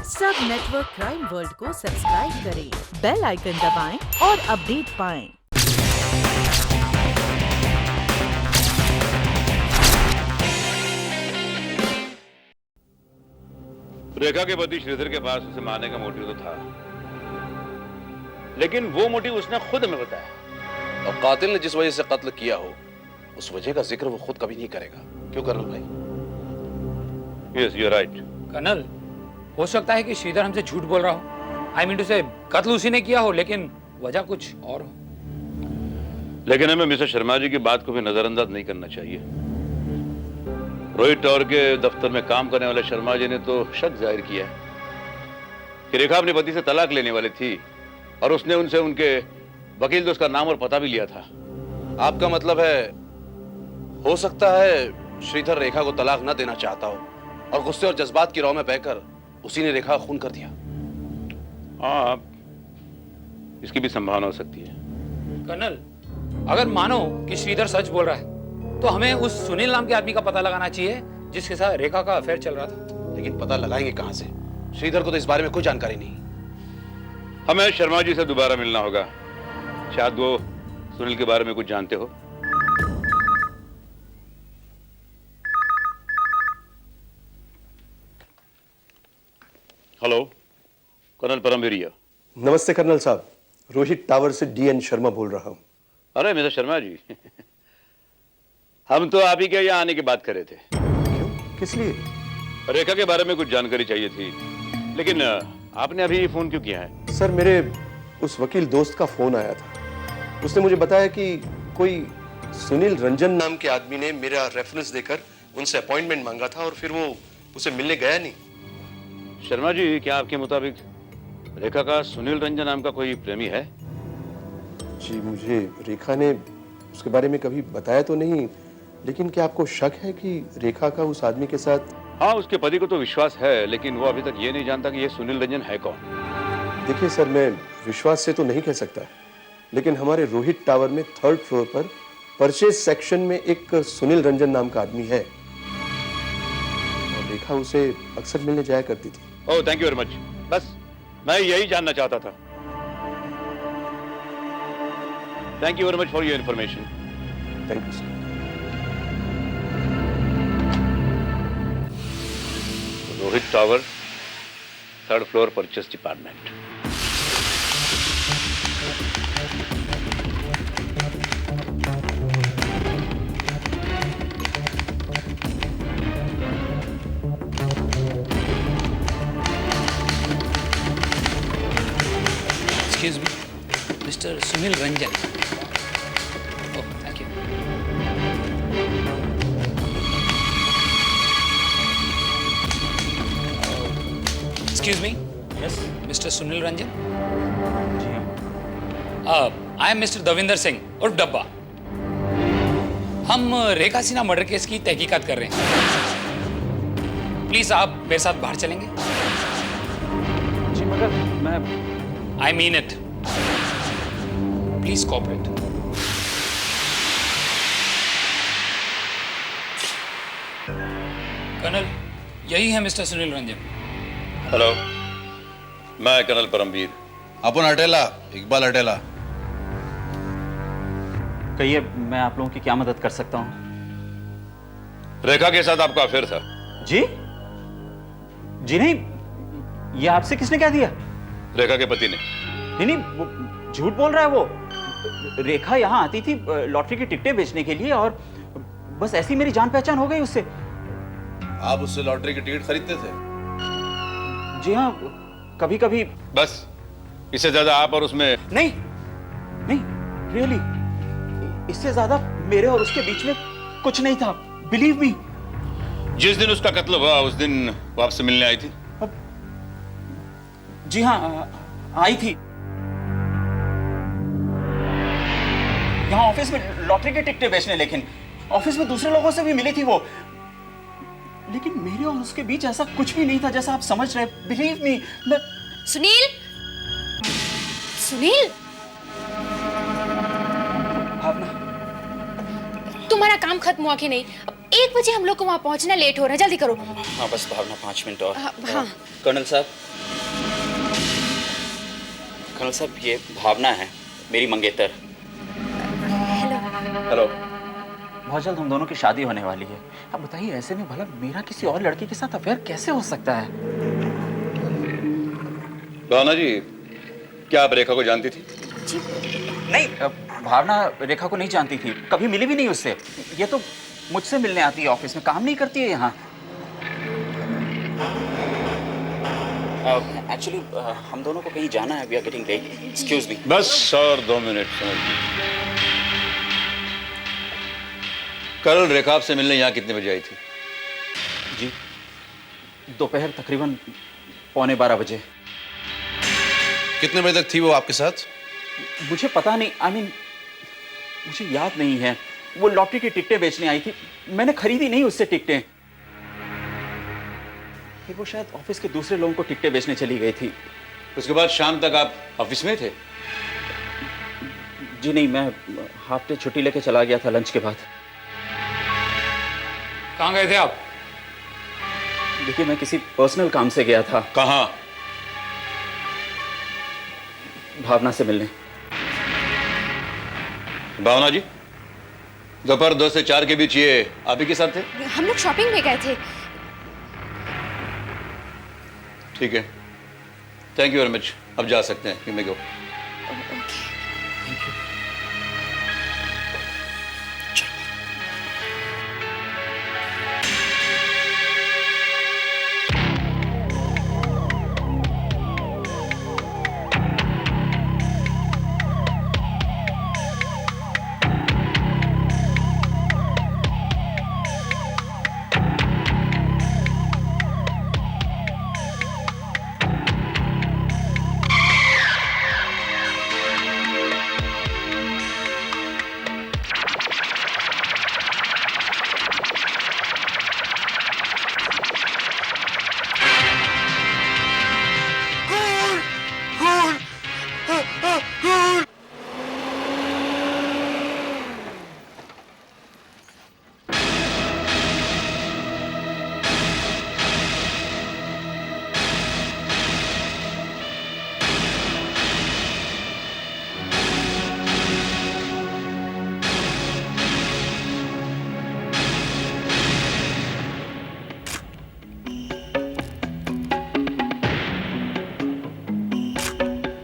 सब network crime world को subscribe करें, बेल आइकन दबाएं और अपडेट पाएं। रेखा के पति श्रीधर के पास उसे मारने का मोटिव तो था, लेकिन वो मोटिव उसने खुद हमें बताया। और कातिल ने जिस वजह से कत्ल किया हो, उस वजह का जिक्र वो खुद कभी नहीं करेगा। क्यों कर्नल भाई? Yes, you are right. Colonel, हो सकता है कि श्रीधर हमसे झूठ बोल रहा हो। आई मीन टू से कत्ल उसी ने किया हो, लेकिन वजह कुछ और हो। लेकिन हमें मिस्टर शर्मा जी की बात को भी नजरअंदाज नहीं करना चाहिए। रोहित टावर के दफ्तर में काम करने वाले शर्मा जी ने तो शक जाहिर किया है कि रेखा अपने पति से तलाक लेने वाली थी और उसने उनसे उनके वकील दोस्त का नाम और पता भी लिया था। आपका मतलब है, हो सकता है श्रीधर रेखा को तलाक न देना चाहता हो और गुस्से और जज्बात की रौ में बहकर उसी ने रेखा का खून कर दिया। हाँ, इसकी भी संभावना हो सकती है। कर्नल, अगर मानो कि श्रीधर सच बोल रहा है तो हमें उस सुनील नाम के आदमी का पता लगाना चाहिए जिसके साथ रेखा का अफेयर चल रहा था। लेकिन पता लगाएंगे कहां से? श्रीधर को तो इस बारे में कोई जानकारी नहीं। हमें शर्मा जी से दोबारा मिलना होगा। शायद वो सुनील के बारे में कुछ जानते हो। Hello, colonel Paramveer. नमस्ते कर्नल साहब, रोहित टावर से डीएन शर्मा बोल रहा हूं। अरे मिस्टर शर्मा जी, हम तो आप ही के यहाँ आने की बात कर रहे थे। क्यों? किस लिए? रेखा के बारे में कुछ जानकारी चाहिए थी, लेकिन आपने अभी फोन क्यों किया है? सर, मेरे उस वकील दोस्त का फोन आया था। उसने मुझे बताया कि कोई सुनील रंजन नाम के आदमी ने मेरा रेफरेंस देकर उनसे अपॉइंटमेंट मांगा था और फिर वो उसे मिलने गया नहीं। शर्मा जी, क्या आपके मुताबिक रेखा का सुनील रंजन नाम का कोई प्रेमी है? जी, मुझे रेखा ने उसके बारे में कभी बताया तो नहीं, लेकिन क्या आपको शक है कि रेखा का उस आदमी के साथ? हाँ, उसके पति को तो विश्वास है, लेकिन वो अभी तक ये नहीं जानता कि ये सुनील रंजन है कौन। देखिए सर, मैं विश्वास से तो नहीं कह सकता, लेकिन हमारे रोहित टावर में 3rd फ्लोर पर परचेज सेक्शन में एक सुनील रंजन नाम का आदमी है और रेखा उसे अक्सर मिलने जाया करती थी। Oh, thank you very much. बस मैं यही जानना चाहता था। Thank you very much for your information. Thank you sir. Rohit tower, 3rd floor, purchase department. Excuse me, mister Sunil Ranjan. Oh, thank you. Excuse me, yes, mister Sunil Ranjan. जी हाँ। I am mister Davinder Singh उर्फ डब्बा। हम रेखा सिन्हा मर्डर केस की तहकीकात कर रहे हैं। प्लीज आप मेरे साथ बाहर चलेंगे? जी, मगर मैं I mean it. Please cooperate. Colonel, यही है मिस्टर सुनील रंजन। हेलो, मैं कर्नल परमवीर। अपन अटेला, इकबाल अटेला। कहिए, मैं आप लोगों की क्या मदद कर सकता हूँ? रेखा के साथ आपका अफेयर था। जी? जी नहीं, ये आपसे किसने क्या दिया? रेखा के पति ने। नहीं, वो झूठ बोल रहा है। वो रेखा यहाँ आती थी लॉटरी की टिकटें बेचने के लिए और बस ऐसी मेरी जान पहचान हो गई उससे। आप उससे लॉटरी की टिकट खरीदते थे? जी हाँ, कभी कभी। बस इससे ज्यादा आप और उसमें? नहीं नहीं, रियली, इससे ज्यादा मेरे और उसके बीच में कुछ नहीं था, बिलीव मी। जिस दिन उसका कत्ल हुआ उस दिन वो आपसे मिलने आई थी? जी हाँ, आई थी। यहाँ ऑफिस में लॉटरी की टिकटें बेचने, लेकिन ऑफिस में दूसरे लोगों से भी मिली थी वो। लेकिन मेरे और उसके बीच ऐसा कुछ भी नहीं था जैसा आप समझ रहे। Believe me. सुनील, सुनील, भावना, तुम्हारा काम खत्म हुआ कि नहीं? अब 1 बजे हम लोग को वहाँ पहुँचना, लेट हो रहा है, जल्दी करो। हाँ बस भावना 5 मिनट और। हाँ। कर्नल साहब, कर्नल साहब, ये भावना है, मेरी मंगेतर। हेलो। बहुत जल्द हम दोनों की शादी होने वाली है। अब बताइए, ऐसे में भला मेरा किसी और लड़की के साथ अफेयर कैसे हो सकता है? भावना जी, क्या आप रेखा को जानती थी? नहीं, भावना रेखा को नहीं जानती थी, कभी मिली भी नहीं उससे। ये तो मुझसे मिलने आती है ऑफिस में, काम नहीं करती है यहाँ। एक्चुअली हम दोनों को कहीं जाना है, we are getting late. Excuse me. बस और 2 मिनट समझ लीजिए। कल रेखा आपसे मिलने यहाँ कितने बजे आई थी? जी, दोपहर तकरीबन 11:15 बजे। कितने बजे तक थी वो आपके साथ? मुझे पता नहीं, मुझे याद नहीं है। वो लॉटरी की टिकटें बेचने आई थी, मैंने खरीदी नहीं उससे टिकटें। फिर वो शायद ऑफिस के दूसरे लोगों को टिकटें बेचने चली गई थी। उसके बाद शाम तक आप ऑफिस में थे? जी नहीं, मैं हाफ डे छुट्टी लेके चला गया था लंच के बाद। कहाँ गए थे आप? देखिए, मैं किसी पर्सनल काम से गया था, कहाँ? भावना से मिलने। भावना जी, दोपहर 2 से 4 के बीच ये आप ही के साथ थे? हम लोग शॉपिंग में गए थे। ठीक है, थैंक यू वेरी मच। अब जा सकते हैं, यू मे गो।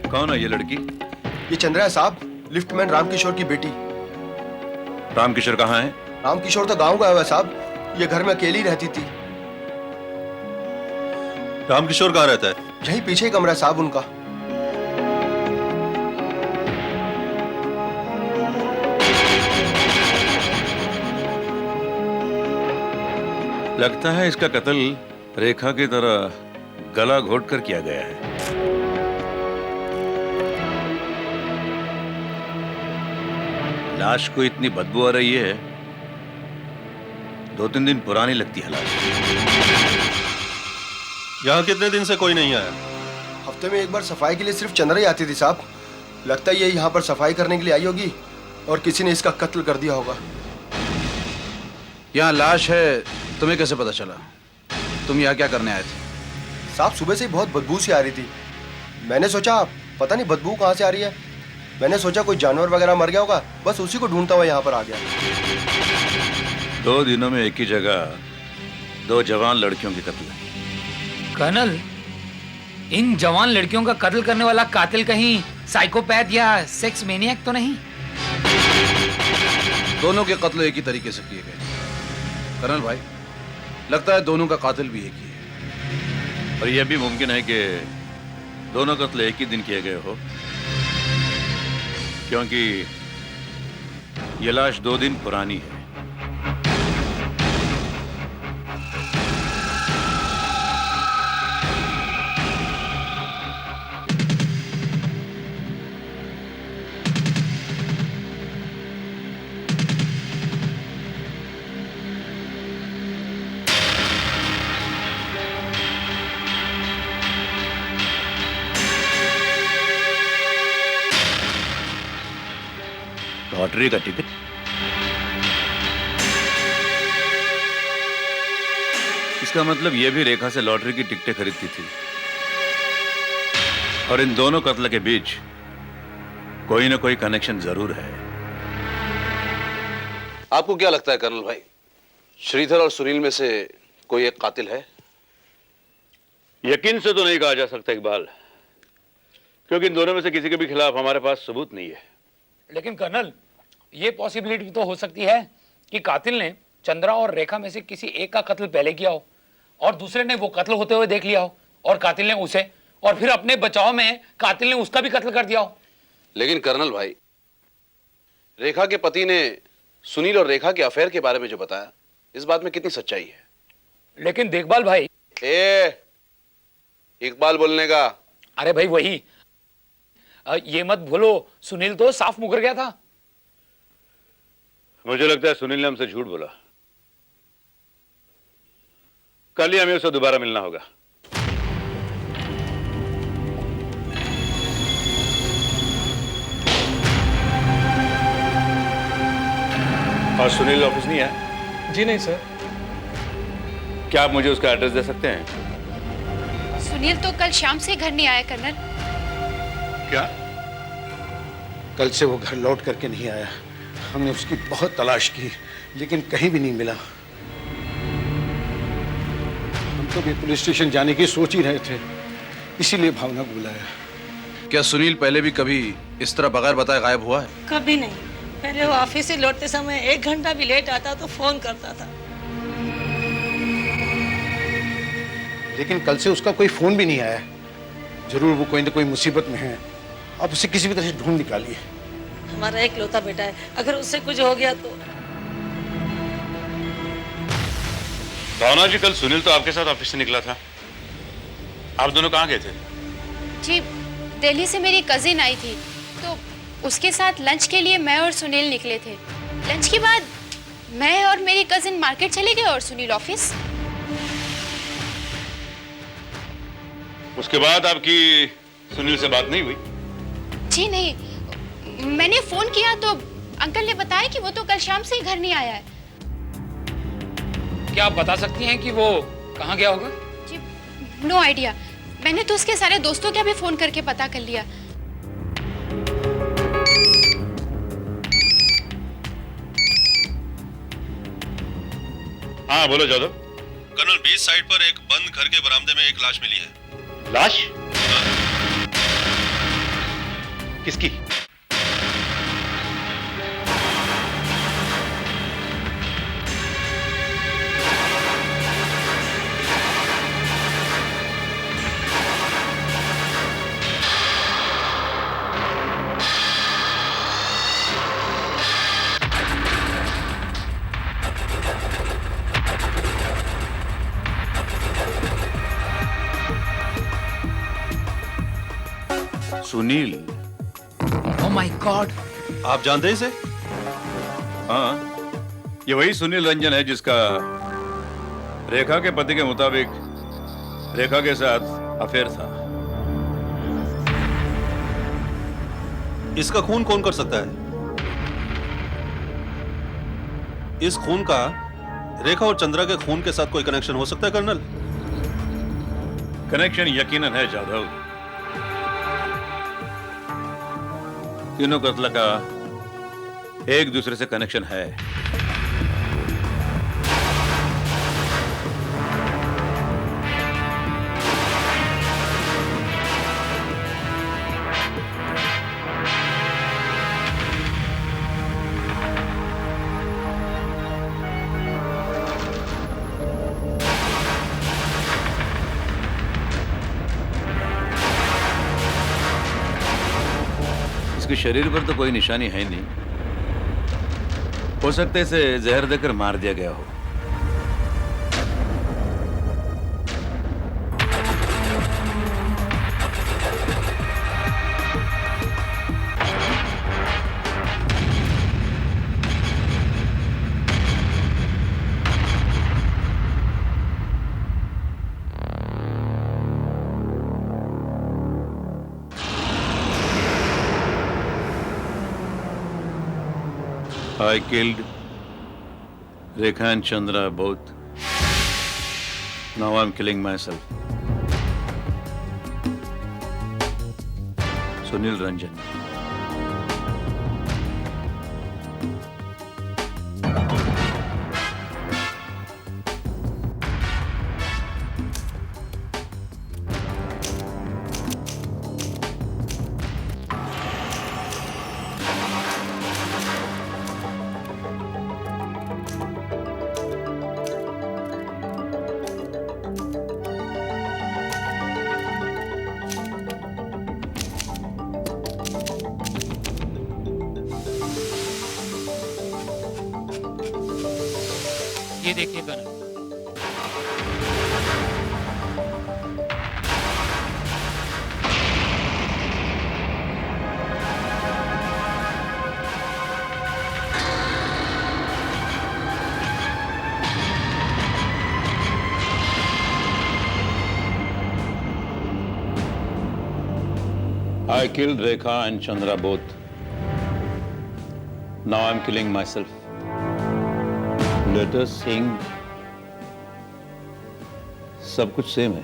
कौन है ये लड़की? ये चंद्रा है साहब, लिफ्टमैन रामकिशोर की बेटी। रामकिशोर कहाँ है? रामकिशोर तो गांव गया हुआ है साहब, ये घर में अकेली रहती थी। रामकिशोर कहाँ रहता है? यही पीछे ही कमरा है साहब उनका। लगता है इसका कत्ल रेखा की तरह गला घोट कर किया गया है। लाश को इतनी बदबू आ रही है, 2-3 दिन पुरानी लगती है लाश। यहाँ कितने दिन से कोई नहीं आया? हफ्ते में एक बार सफाई के लिए सिर्फ चंद्रा ही आती थी साहब। लगता है ये यहाँ पर सफाई करने के लिए आई होगी और किसी ने इसका कत्ल कर दिया होगा। यहाँ लाश है, तुम्हें कैसे पता चला? तुम यहाँ क्या करने आए थे? साहब, सुबह से ही बहुत बदबू सी आ रही थी। मैंने सोचा पता नहीं बदबू कहाँ से आ रही है। मैंने सोचा कोई जानवर वगैरह मर गया होगा, बस उसी को ढूंढता हुआ यहाँ पर आ गया। 2 दिनों में एक ही जगह 2 जवान लड़कियों के कत्ल। कर्नल, इन जवान लड़कियों का कत्ल करने वाला कातिल कहीं साइकोपैथ या सेक्स मेनियक तो नहीं? दोनों के कत्ल एक ही तरीके से किए गए। कर्नल भाई, लगता है दोनों का कातिल भी एक ही है। और यह भी मुमकिन है कि दोनों कत्ल एक ही दिन किए गए हो, क्योंकि यह लाश 2 दिन पुरानी है। लॉटरी का टिकट? इसका मतलब यह भी रेखा से लॉटरी की टिकटें खरीदती थी। और इन दोनों कत्ल के बीच कोई ना कोई कनेक्शन जरूर है। आपको क्या लगता है कर्नल भाई, श्रीधर और सुनील में से कोई एक कातिल है? यकीन से तो नहीं कहा जा सकता इकबाल, क्योंकि इन दोनों में से किसी के भी खिलाफ हमारे पास सबूत नहीं है। लेकिन कर्नल, ये पॉसिबिलिटी तो हो सकती है कि कातिल ने चंद्रा और रेखा में से किसी एक का कत्ल पहले किया हो और दूसरे ने वो कत्ल होते हुए देख लिया हो और कातिल ने उसे, और फिर अपने बचाव में कातिल ने उसका भी कत्ल कर दिया हो। लेकिन कर्नल भाई, रेखा के पति ने सुनील और रेखा के अफेयर के बारे में जो बताया, इस बात में कितनी सच्चाई है? लेकिन देखभाल भाई, इकबाल बोलने का। अरे भाई वही, ये मत भूलो सुनील तो साफ मुकर गया था। मुझे लगता है सुनील ने हमसे झूठ बोला। कल ही हमें उसे दोबारा मिलना होगा। और सुनील ऑफिस नहीं है? जी नहीं सर। क्या आप मुझे उसका एड्रेस दे सकते हैं? सुनील तो कल शाम से घर नहीं आया कर्नल। क्या? कल से वो घर लौट करके नहीं आया। हमने उसकी बहुत तलाश की लेकिन कहीं भी नहीं मिला। हम तो भी पुलिस स्टेशन जाने की सोच ही रहे थे, इसीलिए भावना को बुलाया। क्या सुनील पहले भी कभी इस तरह बगैर बताए गायब हुआ है? कभी नहीं। पहले वो ऑफिस से लौटते समय 1 घंटा भी लेट आता तो फोन करता था। लेकिन कल से उसका कोई फोन भी नहीं आया। जरूर वो कोई ना कोई मुसीबत में है। आप उसे किसी भी तरह से ढूंढ निकालिए। हमारा एक लौता बेटा है, अगर उससे कुछ हो गया तो। भावना जी, कल सुनील तो आपके साथ ऑफिस से निकला था। आप दोनों कहाँ गए थे? जी, दिल्ली से मेरी कजिन आई थी तो उसके साथ लंच के लिए मैं और सुनील निकले थे। लंच के बाद मैं और मेरी कजिन मार्केट चले गए और सुनील ऑफिस। उसके बाद आपकी सुनील से बात नहीं हुई? जी नहीं, मैंने फोन किया तो अंकल ने बताया कि वो तो कल शाम से ही घर नहीं आया है। क्या आप बता सकती हैं कि वो कहाँ गया होगा? जी, नो आइडिया। मैंने तो उसके सारे दोस्तों का भी फोन करके पता कर लिया। हाँ बोलो जादव। कर्नल, बीच साइड पर एक बंद घर के बरामदे में एक लाश मिली है। लाश? किसकी? सुनील। ओह माय गॉड, आप जानते हैं इसे? हाँ, ये वही सुनील रंजन है जिसका रेखा के पति के मुताबिक रेखा के साथ अफेयर था। इसका खून कौन कर सकता है? इस खून का रेखा और चंद्रा के खून के साथ कोई कनेक्शन हो सकता है कर्नल? कनेक्शन यकीनन है जाधव। तीनों कत्ल का एक दूसरे से कनेक्शन है। इसके शरीर पर तो कोई निशानी है नहीं। हो सकता है इसे जहर देकर मार दिया गया हो। I killed Rekha and Chandra both. Now I'm killing myself. Sunil Ranjan. ये देखिए colonel, I killed Rekha and Chandra both. Now I'm killing myself. Let us sing. सब कुछ सेम है।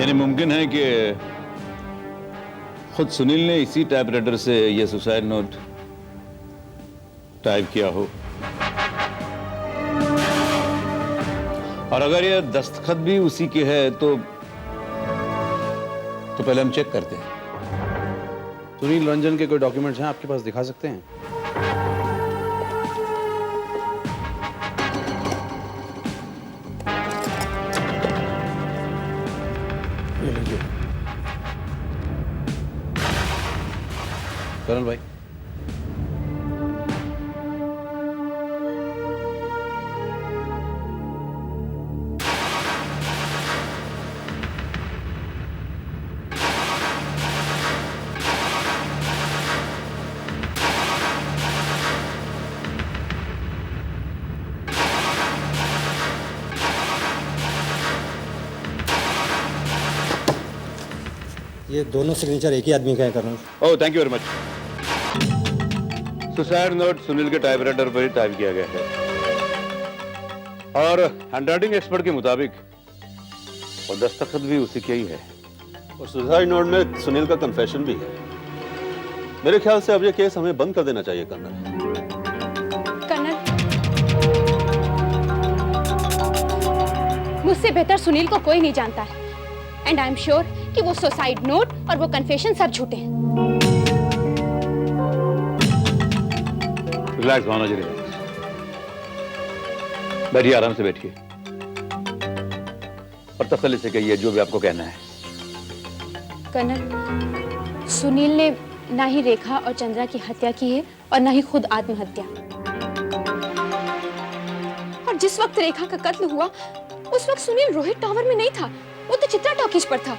यानी मुमकिन है कि खुद सुनील ने इसी टाइपराइटर से यह सुसाइड नोट टाइप किया हो, और अगर यह दस्तखत भी उसी के है तो पहले हम चेक करते हैं। सुनील रंजन के कोई डॉक्यूमेंट्स हैं आपके पास, दिखा सकते हैं? ये लीजिए। कर्नल भाई, ये दोनों सिग्नेचर एक ही आदमी का है colonel. Oh, thank you very much. Suicide note Sunil के टाइपराइटर पर ही टाइप किया गया है, और हैंडराइटिंग एक्सपर्ट के मुताबिक और दस्तखत भी उसी के ही है। और सुसाइड नोट में सुनील का कन्फेशन भी है। मेरे ख्याल से अब ये केस हमें बंद कर देना चाहिए कर्नल। कर्नल, मुझसे बेहतर सुनील को कोई नहीं जानता है, एंड आई एम श्योर कि वो सुसाइड नोट और वो कन्फेशन सब झूठे हैं। रिलैक्स भावना जी, रिलैक्स। बैठिए, आराम से बैठिए और तसल्ली से कहिए जो भी आपको कहना है। कर्नल, सुनील ने ना ही रेखा और चंद्रा की हत्या की है और ना ही खुद आत्महत्या। और जिस वक्त रेखा का कत्ल हुआ उस वक्त सुनील रोहित टावर में नहीं था, वो तो चित्रा टॉकीज पर था।